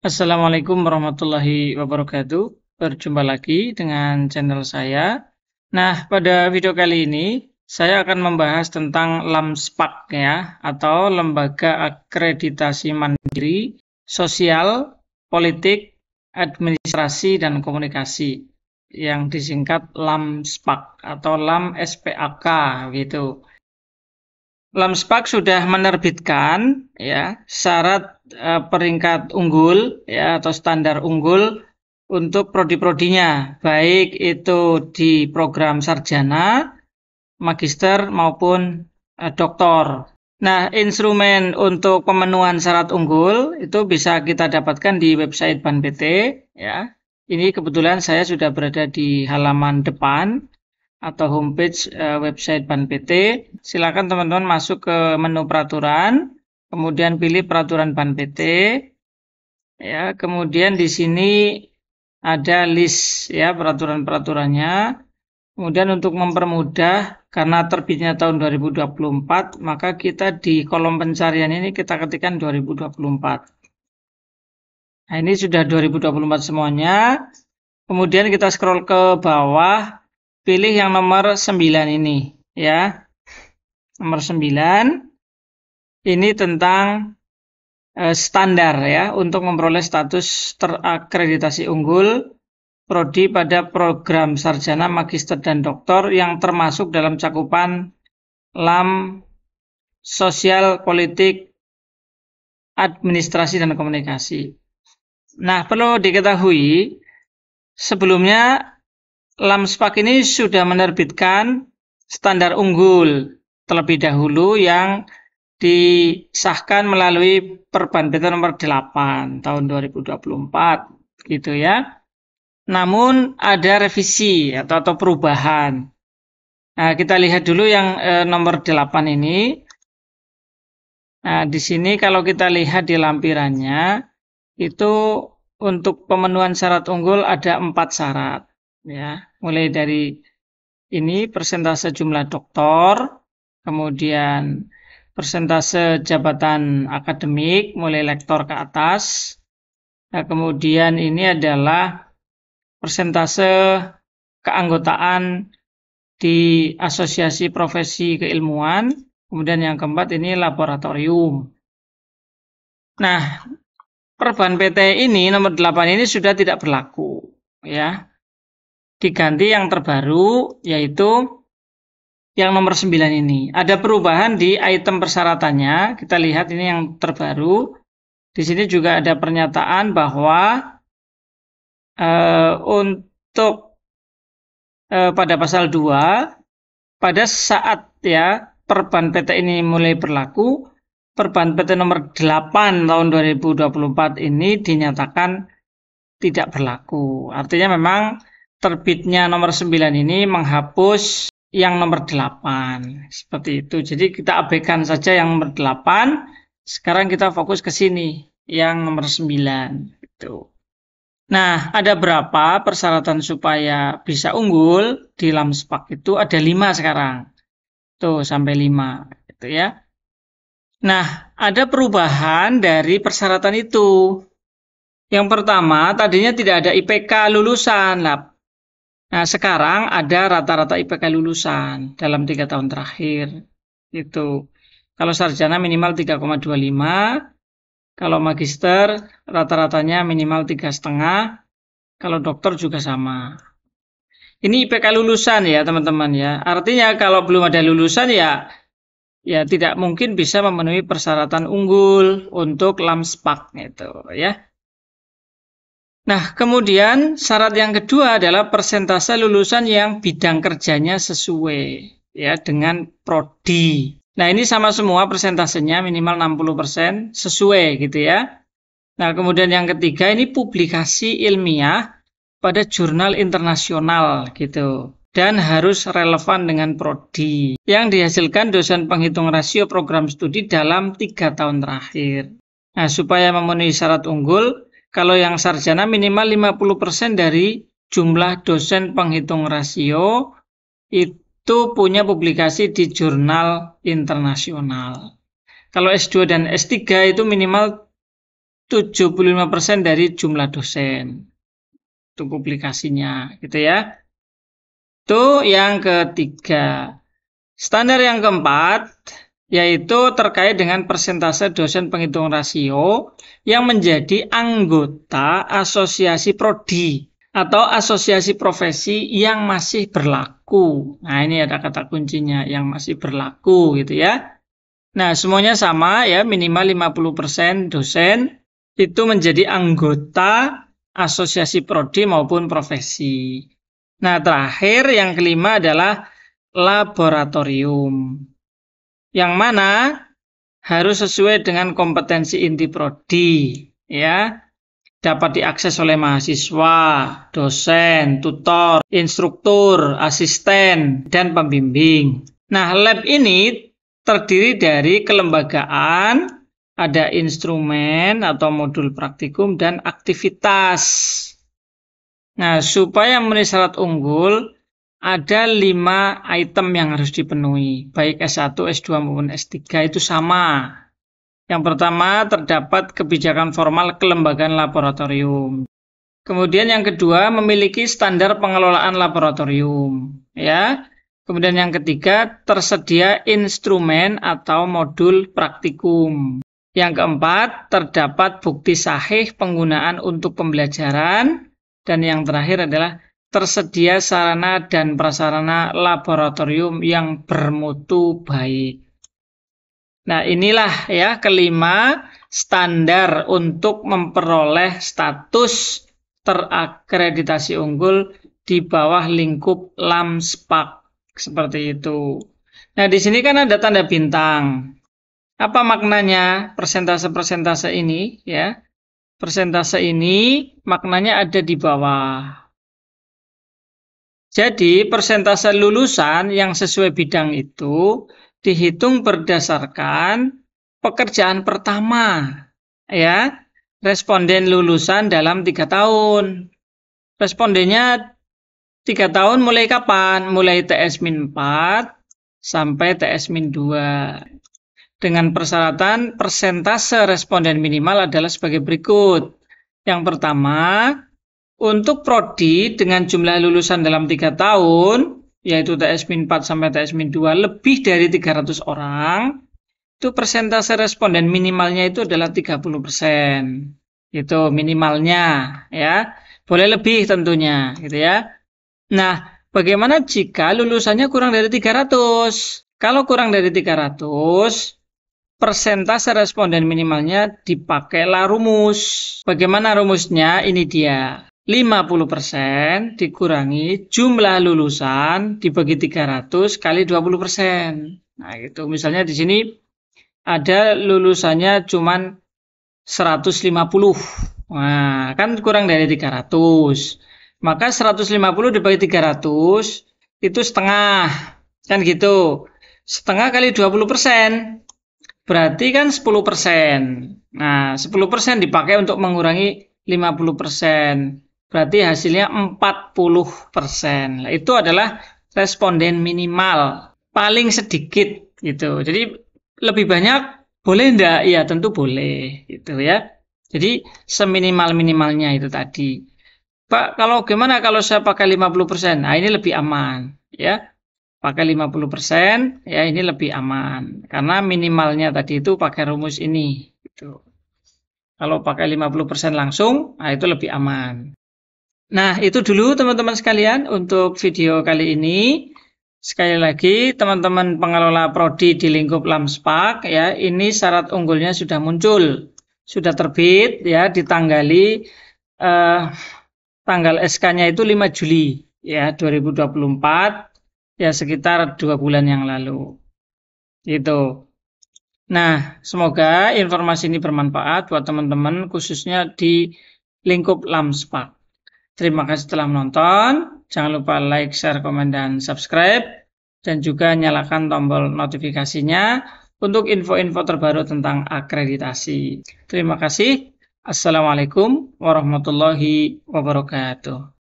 Assalamualaikum warahmatullahi wabarakatuh. Berjumpa lagi dengan channel saya. Nah, pada video kali ini saya akan membahas tentang LAMSPAK ya, atau Lembaga Akreditasi Mandiri Sosial, Politik, Administrasi dan Komunikasi yang disingkat LAMSPAK atau LAM-SPAK gitu. LAMSPAK sudah menerbitkan ya syarat peringkat unggul ya atau standar unggul untuk prodi-prodinya, baik itu di program sarjana, magister maupun doktor. Nah, instrumen untuk pemenuhan syarat unggul itu bisa kita dapatkan di website Ban PT ya. Ini kebetulan saya sudah berada di halaman depan atau homepage website Ban PT. Silakan teman-teman masuk ke menu peraturan, kemudian pilih peraturan Ban PT. Ya, kemudian di sini ada list ya peraturan-peraturannya. Kemudian untuk mempermudah karena terbitnya tahun 2024, maka kita di kolom pencarian ini kita ketikkan 2024. Nah, ini sudah 2024 semuanya. Kemudian kita scroll ke bawah, pilih yang nomor 9 ini ya. Nomor 9 ini tentang standar ya untuk memperoleh status terakreditasi unggul prodi pada program sarjana, magister dan doktor yang termasuk dalam cakupan LAM Sosial, Politik, Administrasi dan Komunikasi. Nah, perlu diketahui sebelumnya LAMSPAK ini sudah menerbitkan standar unggul terlebih dahulu yang disahkan melalui Perban PT nomor 8 tahun 2024 gitu ya. Namun ada revisi atau perubahan. Nah, kita lihat dulu yang nomor 8 ini. Nah, di sini kalau kita lihat di lampirannya itu untuk pemenuhan syarat unggul ada 4 syarat ya. Mulai dari ini persentase jumlah doktor, kemudian persentase jabatan akademik mulai lektor ke atas. Nah, kemudian ini adalah persentase keanggotaan di asosiasi profesi keilmuan. Kemudian yang keempat ini laboratorium. Nah, Perban PT ini nomor 8 ini sudah tidak berlaku ya. Diganti yang terbaru yaitu yang nomor 9 ini. Ada perubahan di item persyaratannya. Kita lihat ini yang terbaru. Di sini juga ada pernyataan bahwa untuk pada pasal 2 pada saat ya Perban PT ini mulai berlaku, Perban PT nomor 8 tahun 2024 ini dinyatakan tidak berlaku. Artinya memang terbitnya nomor 9 ini menghapus yang nomor 8. Seperti itu. Jadi kita abaikan saja yang nomor 8. Sekarang kita fokus ke sini, yang nomor 9. Gitu. Nah, ada berapa persyaratan supaya bisa unggul di LAMSPAK itu? Ada 5 sekarang. Tuh, sampai 5. Gitu ya. Nah, ada perubahan dari persyaratan itu. Yang pertama, tadinya tidak ada IPK lulusan. Nah, sekarang ada rata-rata IPK lulusan dalam 3 tahun terakhir. Gitu. Kalau sarjana minimal 3,25. Kalau magister rata-ratanya minimal 3,5. Kalau dokter juga sama. Ini IPK lulusan ya teman-teman ya. Artinya kalau belum ada lulusan ya tidak mungkin bisa memenuhi persyaratan unggul untuk LAMSPAK gitu ya. Nah, kemudian syarat yang kedua adalah persentase lulusan yang bidang kerjanya sesuai ya dengan prodi. Nah, ini sama semua persentasenya minimal 60% sesuai gitu ya. Nah, kemudian yang ketiga ini publikasi ilmiah pada jurnal internasional gitu. Dan harus relevan dengan prodi yang dihasilkan dosen penghitung rasio program studi dalam 3 tahun terakhir. Nah, supaya memenuhi syarat unggul, kalau yang sarjana minimal 50% dari jumlah dosen penghitung rasio itu punya publikasi di jurnal internasional. Kalau S2 dan S3 itu minimal 75% dari jumlah dosen. Itu publikasinya, gitu ya. Itu yang ketiga. Standar yang keempat, yaitu terkait dengan persentase dosen penghitung rasio yang menjadi anggota asosiasi prodi atau asosiasi profesi yang masih berlaku. Nah, ini ada kata kuncinya, yang masih berlaku gitu ya. Nah, semuanya sama ya, minimal 50% dosen itu menjadi anggota asosiasi prodi maupun profesi. Nah, terakhir yang kelima adalah laboratorium. Yang mana harus sesuai dengan kompetensi inti prodi, ya. Dapat diakses oleh mahasiswa, dosen, tutor, instruktur, asisten, dan pembimbing. Nah, lab ini terdiri dari kelembagaan, ada instrumen atau modul praktikum, dan aktivitas. Nah, supaya memenuhi syarat unggul, ada 5 item yang harus dipenuhi, baik S1, S2 maupun S3 itu sama. Yang pertama, terdapat kebijakan formal kelembagaan laboratorium. Kemudian yang kedua, memiliki standar pengelolaan laboratorium, ya. Kemudian yang ketiga, tersedia instrumen atau modul praktikum. Yang keempat, terdapat bukti sahih penggunaan untuk pembelajaran. Dan yang terakhir adalah tersedia sarana dan prasarana laboratorium yang bermutu baik. Nah, inilah ya kelima standar untuk memperoleh status terakreditasi unggul di bawah lingkup LAMSPAK. Seperti itu. Nah, di sini kan ada tanda bintang. Apa maknanya persentase-persentase ini ya? Persentase ini maknanya ada di bawah. Jadi, persentase lulusan yang sesuai bidang itu dihitung berdasarkan pekerjaan pertama, ya. Responden lulusan dalam 3 tahun. Respondennya 3 tahun mulai kapan? Mulai TS-4 sampai TS-2. Dengan persyaratan persentase responden minimal adalah sebagai berikut. Yang pertama, untuk prodi dengan jumlah lulusan dalam 3 tahun, yaitu TS-4 sampai TS-2 lebih dari 300 orang, itu persentase responden minimalnya itu adalah 30%. Itu minimalnya, ya. Boleh lebih tentunya, gitu ya. Nah, bagaimana jika lulusannya kurang dari 300? Kalau kurang dari 300, persentase responden minimalnya dipakailah rumus. Bagaimana rumusnya? Ini dia. 50% dikurangi jumlah lulusan dibagi 300 kali 20%. Nah, gitu. Misalnya di sini ada lulusannya cuma 150. Nah, kan kurang dari 300. Maka 150 dibagi 300 itu setengah. Kan gitu. Setengah kali 20%. Berarti kan 10%. Nah, 10% dipakai untuk mengurangi 50%. Berarti hasilnya 40%. Nah, itu adalah responden minimal. Paling sedikit gitu. Jadi lebih banyak boleh enggak? Ya, tentu boleh gitu ya. Jadi seminimal-minimalnya itu tadi. Pak, kalau gimana kalau saya pakai 50%? Nah, ini lebih aman ya. Pakai 50%, ya ini lebih aman. Karena minimalnya tadi itu pakai rumus ini. Gitu. Kalau pakai 50% langsung, nah itu lebih aman. Nah, itu dulu teman-teman sekalian untuk video kali ini. Sekali lagi, teman-teman pengelola prodi di lingkup LAMSPAK, ya ini syarat unggulnya sudah muncul. Sudah terbit, ya ditanggali tanggal SK-nya itu 5 Juli, ya 2024. Ya sekitar 2 bulan yang lalu. Gitu. Nah, semoga informasi ini bermanfaat buat teman-teman khususnya di lingkup LAMSPAK. Terima kasih telah menonton. Jangan lupa like, share, komen, dan subscribe. Dan juga nyalakan tombol notifikasinya untuk info-info terbaru tentang akreditasi. Terima kasih. Assalamualaikum warahmatullahi wabarakatuh.